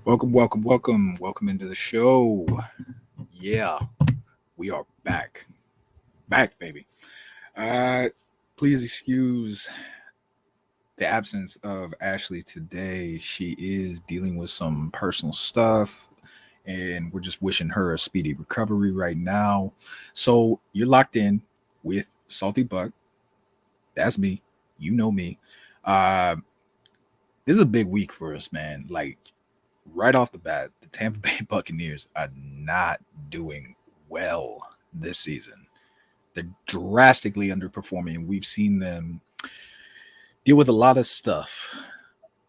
Welcome into the show. Yeah, we are back. Back, baby. Uh Please excuse the absence of Ashlie today. She is dealing with some personal stuff and we're just wishing her a speedy recovery right now. So you're locked in with Salty Buck. That's me. You know me. Uh this is a big week for us, man. Like right off the bat, the Tampa Bay Buccaneers are not doing well this season. They're drastically underperforming. We've seen them deal with a lot of stuff.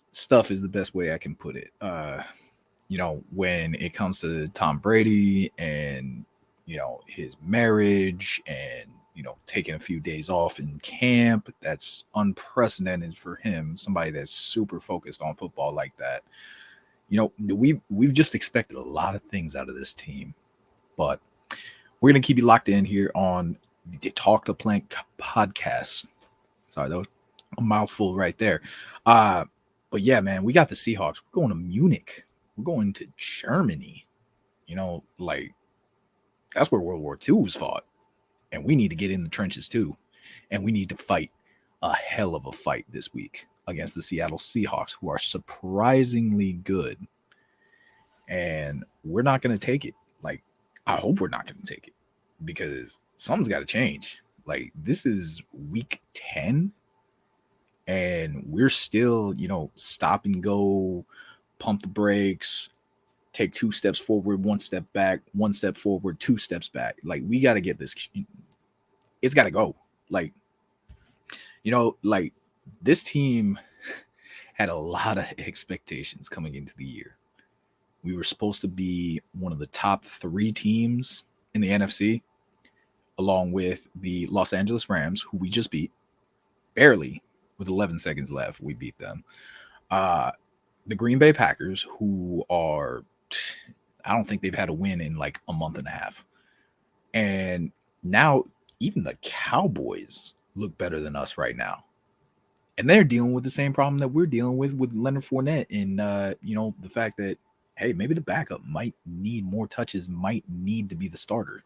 Stuff is the best way I can put it. When it comes to Tom Brady and his marriage and taking a few days off in camp, that's unprecedented for him. Somebody that's super focused on football like that. We've just expected a lot of things out of this team, but we're gonna keep you locked in here on the Talk to Plank podcast. Sorry, that was a mouthful right there. Uh, but yeah, man, we got the Seahawks. We're going to Munich. We're going to Germany. Like that's where World War II was fought, and we need to get in the trenches too, and we need to fight a hell of a fight this week against the Seattle Seahawks, who are surprisingly good, and we're not going to take it. Like, I hope we're not going to take it because something's got to change. Like, this is week 10, and we're still, stop and go, pump the brakes, take 2 steps forward, 1 step back, 1 step forward, 2 steps back. Like, we got to get this. It's got to go. Like, like this team had a lot of expectations coming into the year. We were supposed to be one of the top 3 teams in the NFC, along with the Los Angeles Rams, who we just beat barely with 11 seconds left. We beat them. The Green Bay Packers, who are, I don't think they've had a win in like a month and a half. And now even the Cowboys look better than us right now. And they're dealing with the same problem that we're dealing with Leonard Fournette. And, the fact that, hey, maybe the backup might need more touches, might need to be the starter.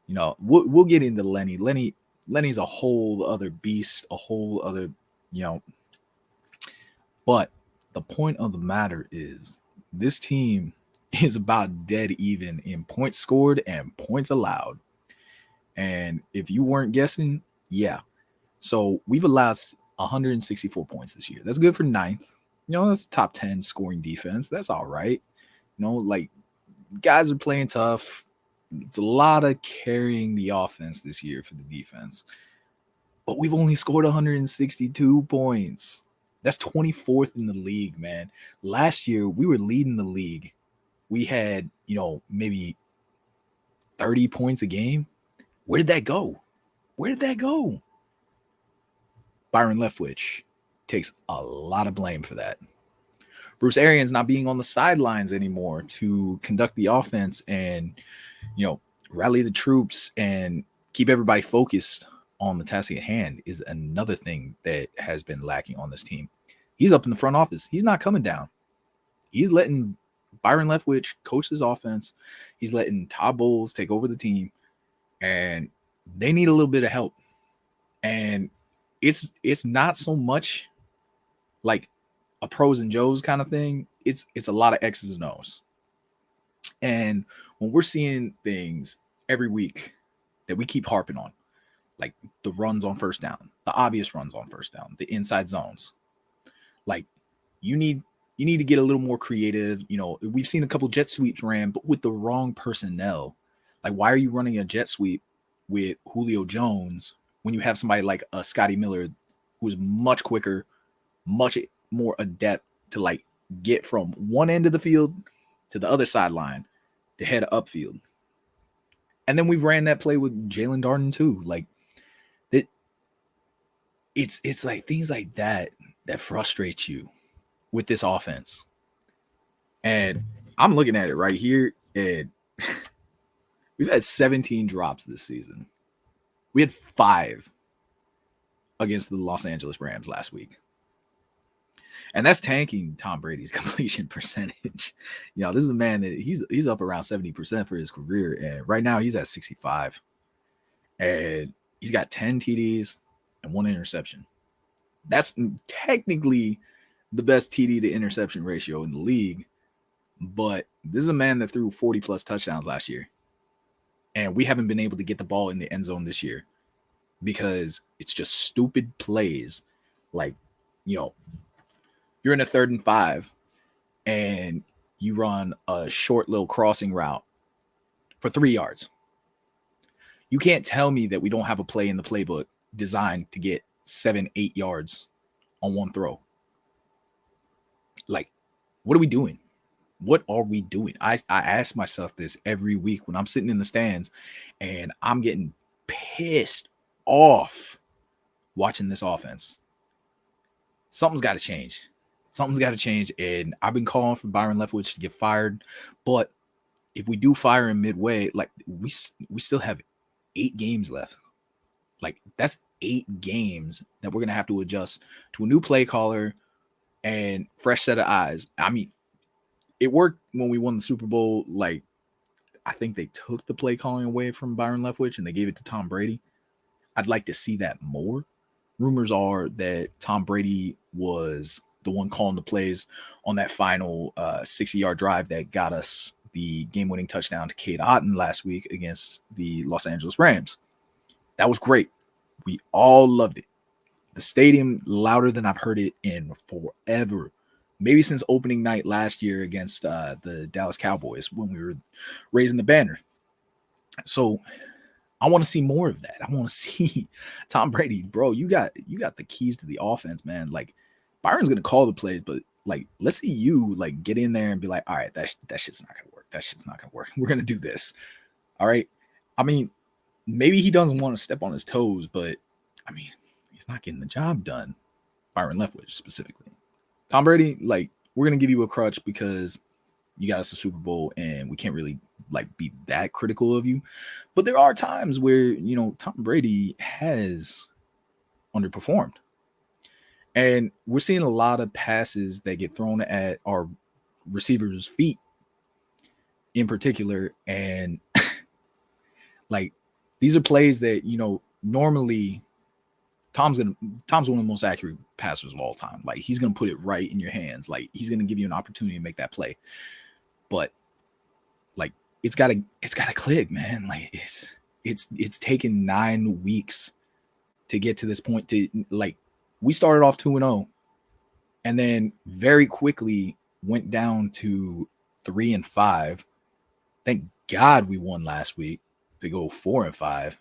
We'll get into Lenny. Lenny's a whole other beast, a whole other, you know. But the point of the matter is this team is about dead even in points scored and points allowed. And if you weren't guessing, yeah. So we've allowed 164 points this year. That's good for ninth. That's top 10 scoring defense. That's all right. Like guys are playing tough. It's a lot of carrying the offense this year for the defense. But we've only scored 162 points. That's 24th in the league, man. Last year, we were leading the league. We had, maybe 30 points a game. Where did that go? Where did that go? Byron Leftwich takes a lot of blame for that. Bruce Arians not being on the sidelines anymore to conduct the offense and, rally the troops and keep everybody focused on the task at hand is another thing that has been lacking on this team. He's up in the front office. He's not coming down. He's letting Byron Leftwich coach his offense. He's letting Todd Bowles take over the team, and they need a little bit of help. And it's not so much like a pros and Joes kind of thing. It's a lot of X's and O's. And when we're seeing things every week that we keep harping on, like the runs on first down, the obvious runs on first down, the inside zones, like you need to get a little more creative. We've seen a couple jet sweeps ran, but with the wrong personnel. Like, why are you running a jet sweep with Julio Jones when you have somebody like a Scotty Miller who's much quicker, much more adept to like get from one end of the field to the other sideline to head upfield? And then we've ran that play with Jalen Darden too. Like it's like things like that frustrates you with this offense. And I'm looking at it right here, and we've had 17 drops this season. We had 5 against the Los Angeles Rams last week. And that's tanking Tom Brady's completion percentage. This is a man that he's up around 70% for his career. And right now he's at 65. And he's got 10 TDs and 1 interception. That's technically the best TD to interception ratio in the league. But this is a man that threw 40 plus touchdowns last year. And we haven't been able to get the ball in the end zone this year because it's just stupid plays. Like, you're in a 3rd and 5 and you run a short little crossing route for 3 yards. You can't tell me that we don't have a play in the playbook designed to get 7-8 yards on one throw. Like, what are we doing? What are we doing? I ask myself this every week when I'm sitting in the stands and I'm getting pissed off watching this offense. Something's got to change. Something's got to change. And I've been calling for Byron Leftwich to get fired. But if we do fire him midway, like we still have 8 games left. Like, that's 8 games that we're going to have to adjust to a new play caller and fresh set of eyes. I mean, it worked when we won the Super Bowl. Like, I think they took the play calling away from Byron Leftwich and they gave it to Tom Brady. I'd like to see that more. Rumors are that Tom Brady was the one calling the plays on that final 60-yard drive that got us the game-winning touchdown to Cade Otton last week against the Los Angeles Rams. That was great. We all loved it. The stadium louder than I've heard it in forever. Maybe since opening night last year against the Dallas Cowboys when we were raising the banner. So I want to see more of that. I want to see Tom Brady, bro. You got the keys to the offense, man. Like, Byron's gonna call the plays, but like, let's see you like get in there and be like, all right, that shit's not gonna work. That shit's not gonna work. We're gonna do this. All right. I mean, maybe he doesn't want to step on his toes, but I mean, he's not getting the job done. Byron Leftwich specifically. Tom Brady, like, we're going to give you a crutch because you got us a Super Bowl and we can't really like be that critical of you. But there are times where, Tom Brady has underperformed. And we're seeing a lot of passes that get thrown at our receivers' feet in particular. And like, these are plays that, normally Tom's one of the most accurate passers of all time. Like, he's gonna put it right in your hands. Like, he's gonna give you an opportunity to make that play. But like, it's gotta click, man. Like, it's taken 9 weeks to get to this point. To like, we started off 2-0, and then very quickly went down to 3-5. Thank God we won last week to go 4-5.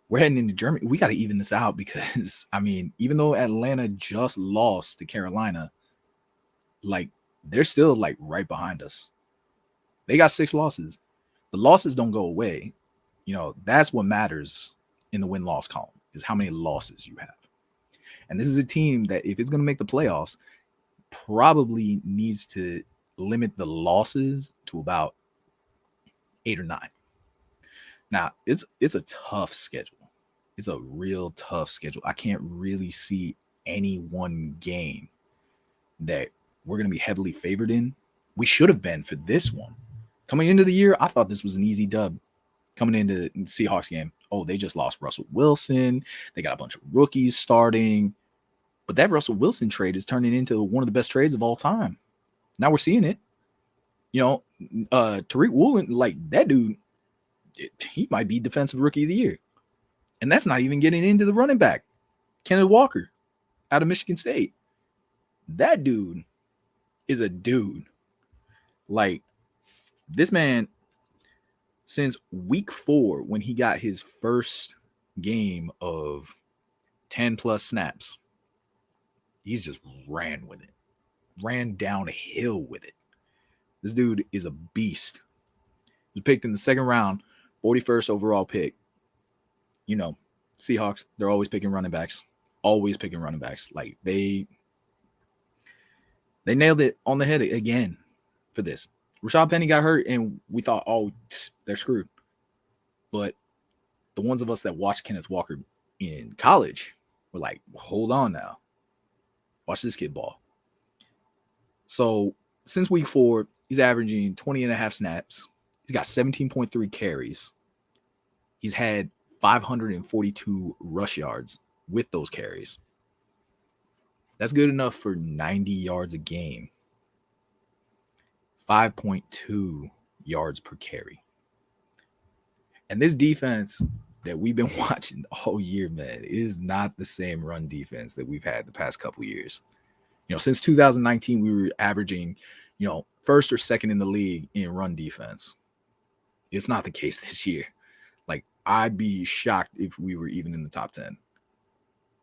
We're heading into Germany. We got to even this out because, I mean, even though Atlanta just lost to Carolina, like, they're still like right behind us. They got 6 losses. The losses don't go away. That's what matters in the win-loss column is how many losses you have. And this is a team that, if it's going to make the playoffs, probably needs to limit the losses to about 8 or 9. Now, it's a tough schedule. It's a real tough schedule. I can't really see any one game that we're going to be heavily favored in. We should have been for this one. Coming into the year, I thought this was an easy dub. Coming into the Seahawks game, they just lost Russell Wilson. They got a bunch of rookies starting. But that Russell Wilson trade is turning into one of the best trades of all time. Now we're seeing it. Tariq Woolen, like, that dude, he might be defensive rookie of the year. And that's not even getting into the running back, Kenneth Walker, out of Michigan State. That dude is a dude. Like, this man, since week 4, when he got his first game of 10 plus snaps, he's just ran with it. Ran downhill with it. This dude is a beast. He was picked in the 2nd round, 41st overall pick. Seahawks, they're always picking running backs. Always picking running backs. Like, they nailed it on the head again for this. Rashad Penny got hurt, and we thought, they're screwed. But the ones of us that watched Kenneth Walker in college were like, hold on now. Watch this kid ball. So since week 4, he's averaging 20 and a half snaps. He's got 17.3 carries. He's had 542 rush yards with those carries. That's good enough for 90 yards a game. 5.2 yards per carry. And this defense that we've been watching all year, man, is not the same run defense that we've had the past couple years. Since 2019, we were averaging, first or second in the league in run defense. It's not the case this year. Like, I'd be shocked if we were even in the top 10.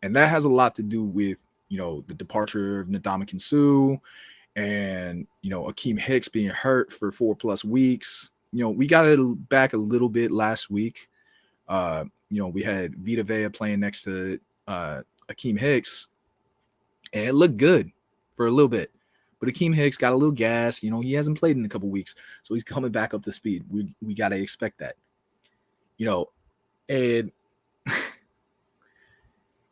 And that has a lot to do with, the departure of Ndamukong Suh and, Akeem Hicks being hurt for 4+ weeks. We got it back a little bit last week. We had Vita Vea playing next to Akeem Hicks, and it looked good for a little bit. But Akeem Hicks got a little gas. He hasn't played in a couple weeks, so he's coming back up to speed. We got to expect that. And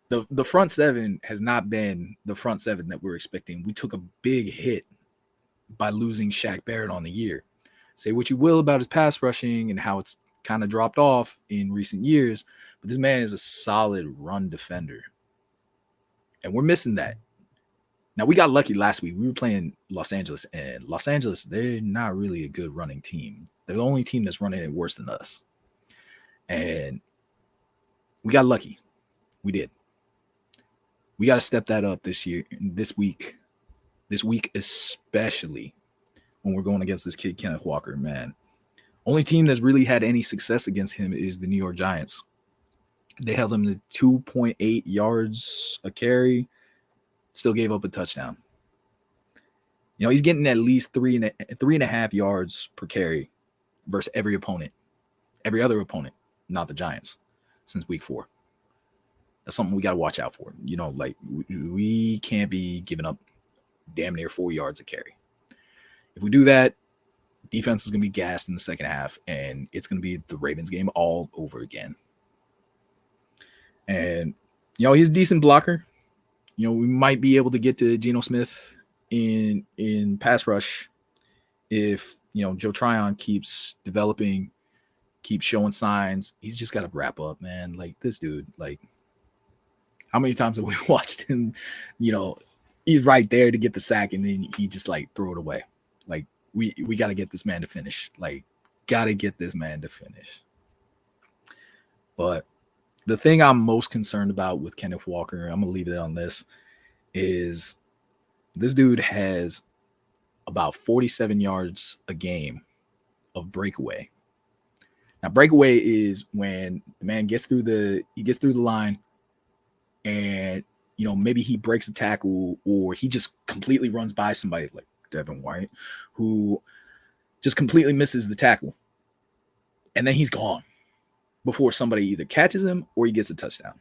the front seven has not been the front seven that we're expecting. We took a big hit by losing Shaq Barrett on the year. Say what you will about his pass rushing and how it's kind of dropped off in recent years, but this man is a solid run defender. And we're missing that. Now, we got lucky last week. We were playing Los Angeles, and Los Angeles, they're not really a good running team. They're the only team that's running it worse than us. And we got lucky. We did. We got to step that up this week, especially when we're going against this kid, Kenneth Walker, man. Only team that's really had any success against him is the New York Giants. They held him to 2.8 yards a carry, still gave up a touchdown. He's getting at least 3.5 yards per carry versus every other opponent, not the Giants, since week 4. That's something we got to watch out for. We can't be giving up damn near 4 yards a carry. If we do that, defense is going to be gassed in the second half, and it's going to be the Ravens game all over again. And, he's a decent blocker. We might be able to get to Geno Smith in pass rush if, Joe Tryon keeps developing, keeps showing signs. He's just got to wrap up, man. Like, this dude, how many times have we watched him, he's right there to get the sack, and then he just, throw it away. We got to get this man to finish. But the thing I'm most concerned about with Kenneth Walker, I'm going to leave it on this, is this dude has about 47 yards a game of breakaway. Now, breakaway is when the man gets through the line and, maybe he breaks a tackle, or he just completely runs by somebody like Devin White, who just completely misses the tackle. And then he's gone before somebody either catches him or he gets a touchdown.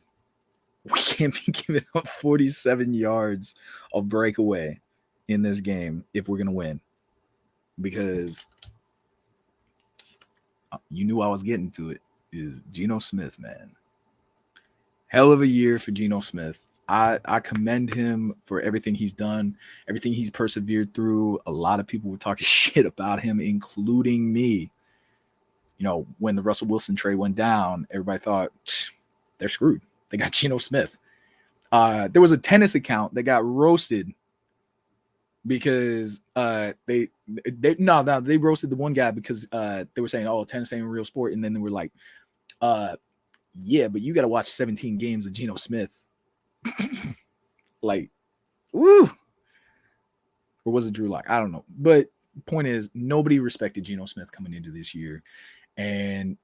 We can't be giving up 47 yards of breakaway in this game if we're going to win. Because you knew I was getting to it, is Geno Smith, man. Hell of a year for Geno Smith. I commend him for everything he's done, everything he's persevered through. A lot of people were talking shit about him, including me. When the Russell Wilson trade went down, everybody thought they're screwed. They got Geno Smith. There was a tennis account that got roasted because they roasted the one guy because they were saying, oh, tennis ain't a real sport. And then they were like, yeah, but you got to watch 17 games of Geno Smith. Woo. Or was it Drew Lock? I don't know. But point is, nobody respected Geno Smith coming into this year. And,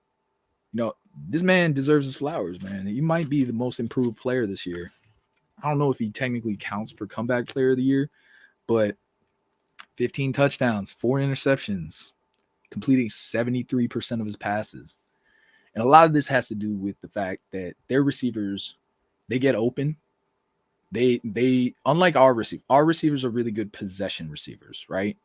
this man deserves his flowers, man. He might be the most improved player this year. I don't know if he technically counts for comeback player of the year, but 15 touchdowns, 4 interceptions, completing 73% of his passes. And a lot of this has to do with the fact that their receivers, they get open. They unlike our receivers are really good possession receivers, right?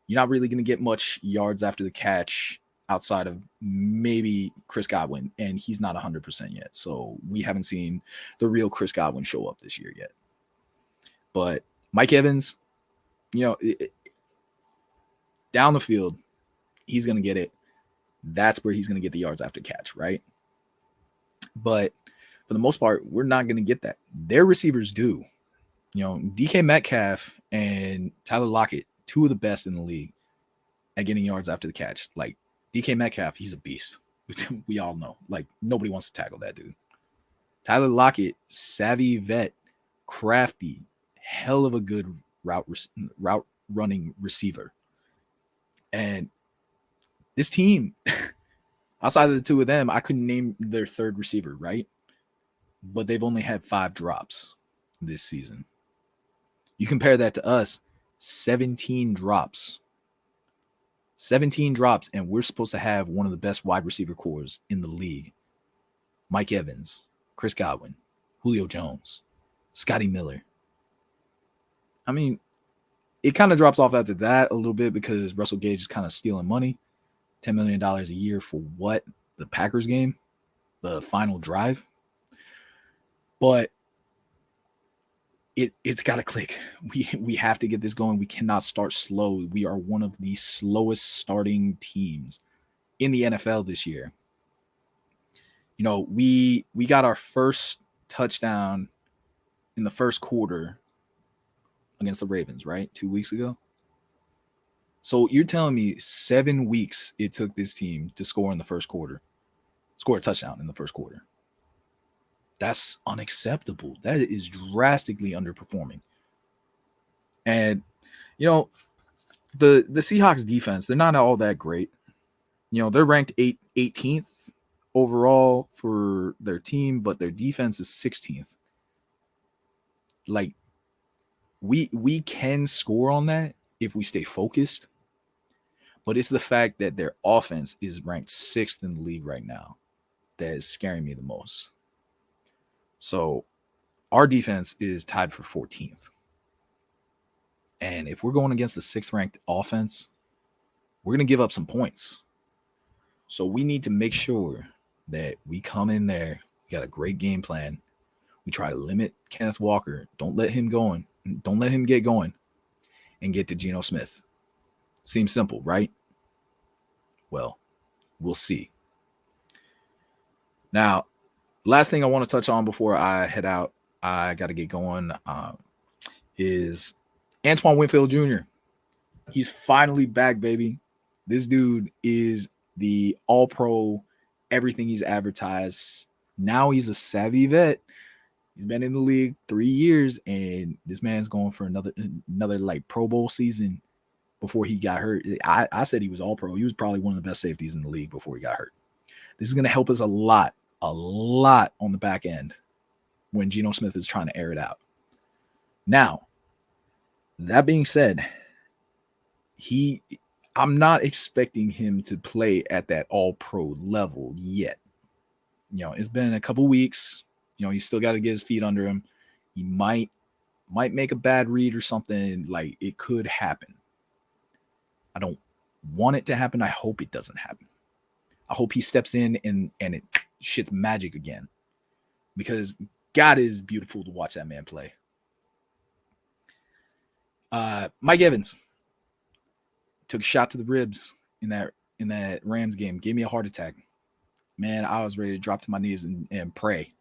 You're not really going to get much yards after the catch outside of maybe Chris Godwin, and he's not 100% yet. So we haven't seen the real Chris Godwin show up this year yet. But Mike Evans, Down the field, he's going to get it. That's where he's going to get the yards after catch, right? But for the most part, we're not going to get that. Their receivers do. DK Metcalf and Tyler Lockett, two of the best in the league at getting yards after the catch. Like DK Metcalf, he's a beast. We all know. Like nobody wants to tackle that dude. Tyler Lockett, savvy vet, crafty, hell of a good route running receiver. And this team, outside of the two of them, I couldn't name their third receiver, right? But they've only had 5 drops this season. You compare that to us, 17 drops. 17 drops, and we're supposed to have one of the best wide receiver cores in the league. Mike Evans, Chris Godwin, Julio Jones, Scotty Miller. I mean, it kind of drops off after that a little bit because Russell Gage is kind of stealing money. $10 million a year for what? The Packers game? The final drive? But it's got to click. We have to get this going. We cannot start slow. We are one of the slowest starting teams in the NFL this year. We got our first touchdown in the first quarter against the Ravens, right? 2 weeks ago. So you're telling me 7 weeks it took this team to score in the first quarter, score a touchdown in the first quarter. That's unacceptable. That is drastically underperforming. And, the Seahawks defense, they're not all that great. They're ranked 18th overall for their team, but their defense is 16th. Like, we can score on that if we stay focused. But it's the fact that their offense is ranked 6th in the league right now that is scaring me the most. So our defense is tied for 14th. And if we're going against the 6th ranked offense, we're going to give up some points. So we need to make sure that we come in there. We got a great game plan. We try to limit Kenneth Walker. Don't let him going. Don't let him get going and get to Geno Smith. Seems simple, right? Well, we'll see. Now, last thing I want to touch on before I head out, I got to get going, is Antoine Winfield Jr. He's finally back, baby. This dude is the all-pro, everything he's advertised. Now he's a savvy vet. He's been in the league 3 years, and this man's going for another like Pro Bowl season before he got hurt. I said he was all-pro. He was probably one of the best safeties in the league before he got hurt. This is going to help us a lot on the back end when Geno Smith is trying to air it out. Now, that being said, I'm not expecting him to play at that all-pro level yet. It's been a couple weeks. He's still got to get his feet under him. He might make a bad read or something. Like, it could happen. I don't want it to happen. I hope it doesn't happen. I hope he steps in and it shit's magic again, because God is beautiful to watch that man play. Mike Evans took a shot to the ribs in that Rams game. Gave me a heart attack. Man, I was ready to drop to my knees and pray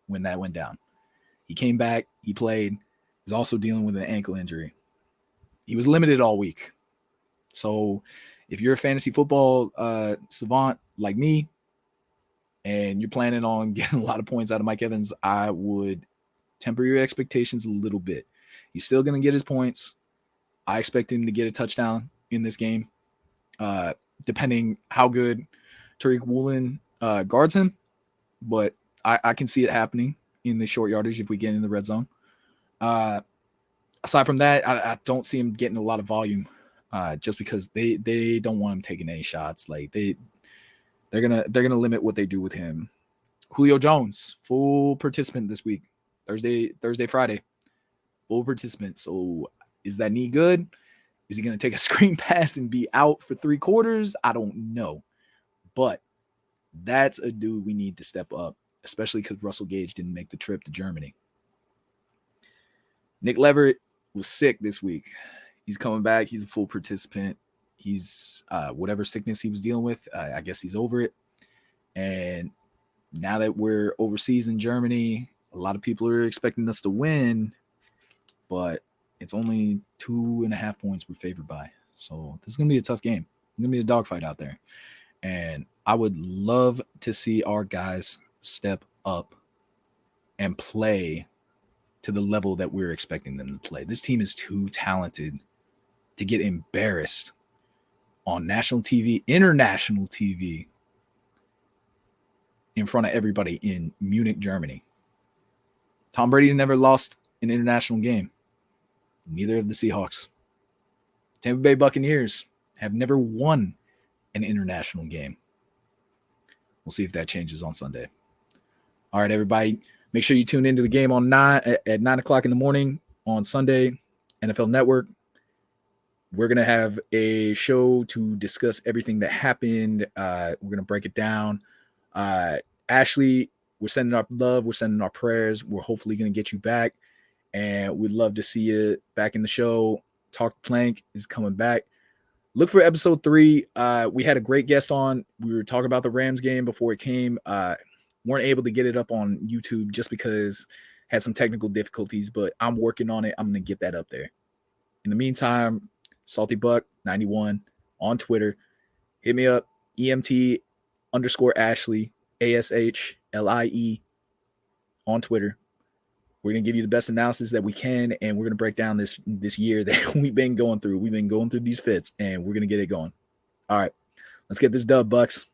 when that went down. He came back. He played. He's also dealing with an ankle injury. He was limited all week. So if you're a fantasy football savant like me, and you're planning on getting a lot of points out of Mike Evans, I would temper your expectations a little bit. He's still going to get his points. I expect him to get a touchdown in this game, depending how good Tariq Woolen guards him. But I can see it happening in the short yardage if we get in the red zone. Aside from that, I don't see him getting a lot of volume, just because they don't want him taking any shots. Like they're gonna limit what they do with him. Julio Jones, full participant this week. Thursday, Friday, full participant. So is that knee good? Is he gonna take a screen pass and be out for 3 quarters? I don't know, but that's a dude we need to step up, especially because Russell Gage didn't make the trip to Germany. Nick Leverett was sick this week. He's coming back. He's a full participant. He's whatever sickness he was dealing with, I guess he's over it. And now that we're overseas in Germany, a lot of people are expecting us to win, but it's only 2.5 points we're favored by. So this is going to be a tough game. It's going to be a dogfight out there. And I would love to see our guys step up and play to the level that we're expecting them to play. This team is too talented to get embarrassed on national TV, international TV, in front of everybody in Munich, Germany. Tom Brady never lost an international game. Neither have the Seahawks. Tampa Bay Buccaneers have never won an international game. We'll see if that changes on Sunday. All right, everybody. Make sure you tune into the game at 9 o'clock in the morning on Sunday, NFL Network. We're going to have a show to discuss everything that happened. We're going to break it down. Ashlie, we're sending our love. We're sending our prayers. We're hopefully going to get you back. And we'd love to see you back in the show. Talk Plank is coming back. Look for episode 3. We had a great guest on. We were talking about the Rams game before it came. Weren't able to get it up on YouTube just because had some technical difficulties, but I'm working on it. I'm going to get that up there. In the meantime, Salty Buck 91 on Twitter. Hit me up, EMT_Ashlie, ASHLIE on Twitter. We're going to give you the best analysis that we can, and we're going to break down this year that we've been going through. We've been going through these fits, and we're going to get it going. All right, let's get this dub, Bucks.